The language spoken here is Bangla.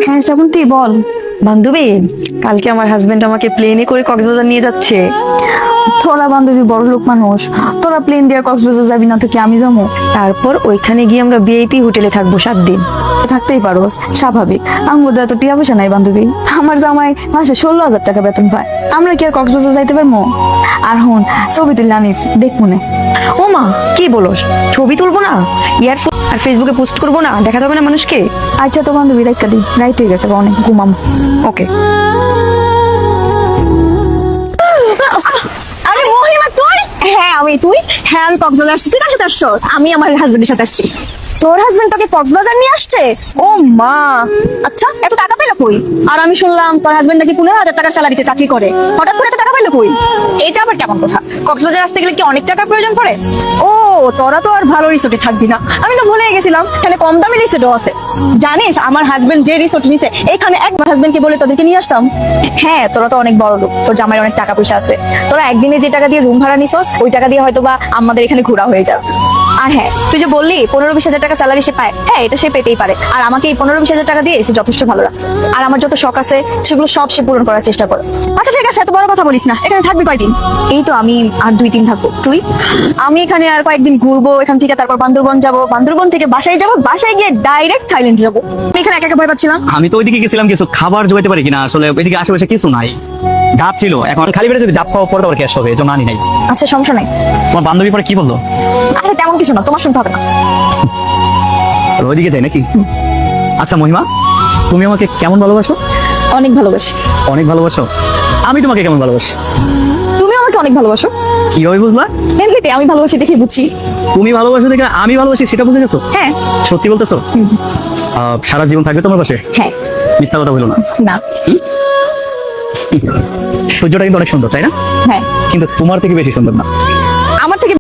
হ্যাঁ শ্রাবন্তী বল। বান্ধবী, কালকে আমার হাজবেন্ড আমাকে প্লেনে করে কক্সবাজার নিয়ে যাচ্ছে। তোরা বান্ধবী বড় লোক মানুষ, তোরা প্লেন দিয়ে কক্সবাজার যাবি না তো কি আমি যাবো? তারপর ওইখানে গিয়ে আমরা ভিআইপি হোটেলে থাকবো 7 দিন। থাকতেই পারো, স্বাভাবিক। আমাদের এত টিয়া পয়সা নাই বান্ধবী। আমার জামাই মাসে 16,000 টাকা বেতন পায়, আমরা কি আর কক্সবাজার যাইতে পারবো? আর হন, ছবি তুললে আনিস দেখ মনে। ও মা, কি বলোস? ছবি তুলবো না, ইয়ারফোন আর ফেসবুকে পোস্ট করবো না, দেখাতে হবে না মানুষকে? আচ্ছা তো বান্ধবী রাইকা দি, রাইত হয়ে গেছে অনেক, ঘুমাম। ওকে। আরে মহিমা তুই? হ্যাঁ আমি। তুই? হ্যাঁ আমি কক্সবাজার আসছি। তুই কার সাথে আসছো? আমি আমার হাজবেন্ডের সাথে আসছি। তোর হাজবেন্ড তোকে কক্সবাজার নিয়ে আসছে? ও মা, আচ্ছা এত টাকা পেলো কই? আর আমি শুনলাম তোর হাজবেন্ড নাকি 15,000 টাকার স্যালারিতে চাকরি করে, হঠাৎ করে এত টাকা পেলো কই? এটা আবার কেমন কথা? কক্সবাজার আসতে গেলে কি অনেক টাকার প্রয়োজন পড়ে? ও, তোরা তো আর ভালো রিসোর্টে থাকবি না। আমি তো ভুলে গেছিলাম এখানে কম দামি রিসোর্টও আছে। জানিস আমার হাজবেন্ড যে রিসোর্ট নিছে এখানে এক হাজবেন্ডকে বলে তোদেরকে নিয়ে আসতাম। হ্যাঁ তোরা তো অনেক বড় লোক, তোর জামাই অনেক টাকা পয়সা আছে। তোরা একদিনে যে টাকা দিয়ে রুম ভাড়া নিছস ওই টাকা দিয়ে হয়তো বা আমাদের এখানে ঘোরা হয়ে যাবে। আর হ্যাঁ, তুই যে বললি 15-20 হাজার টাকা স্যালারি সে পায়, হ্যাঁ এটা সে পেতেই পারে। আর আমাকে এই 15-20 হাজার টাকা দিয়ে সে যথেষ্ট ভালো লাগছে। আর আমার যত শখ আছে সেগুলো সব সে পূরণ করার চেষ্টা করে। আচ্ছা ঠিক আছে, এত বড় কথা বলিস না। এখানে থাকবি কয়দিন? এই তো আমি আর 2 দিন থাকবো। তুই? আমি এখানে আর কয়েকদিন ঘুরবো এখান থেকে, তারপর বান্দরবন যাবো, বান্দরবন থেকে বাসায় যাবো, বাসায় গিয়ে ডাইরেক্ট থাইল্যান্ড যাবো। আমি এখানে একা একা ভয় পাচ্ছিলাম। আমি তো ওইদিকে গেছিলাম কিছু খাবার জোগাইতে পারি কিনা, আসলে ওইদিকে আশেপাশে কিছু নাই। ডাব ছিল, এখন খালি পেটে যদি ডাব খাওয়া পরে আবার গ্যাস হবে, এজন্য আনি নাই। আচ্ছা সমস্যা নাই। তোমার বান্ধবী পরে কি বললো? আরে তেমন কিছু না, তোমার শুনতে হবে না। আর ওইদিকে যাই নাকি? আচ্ছা মহিমা, তুমি আমাকে কেমন ভালোবাসো? অনেক ভালোবাসি। অনেক ভালোবাসো? আমি তোমাকে কেমন ভালোবাসি? তুমি আমাকে অনেক ভালোবাসো। কিভাবে বুঝলা? এমনিতে আমি ভালোবাসি দেখে বুঝছি। তুমি ভালোবাসো দেখে আমি ভালোবাসি সেটা বুঝে গেছো? হ্যাঁ। সত্যি বলতেছো? সারা জীবন থাকবে তোমার পাশে? হ্যাঁ। মিথ্যা কথা বলো না। না। সূর্যটা কিন্তু অনেক সুন্দর, তাই না? হ্যাঁ। কিন্তু তোমার থেকে বেশি সুন্দর না।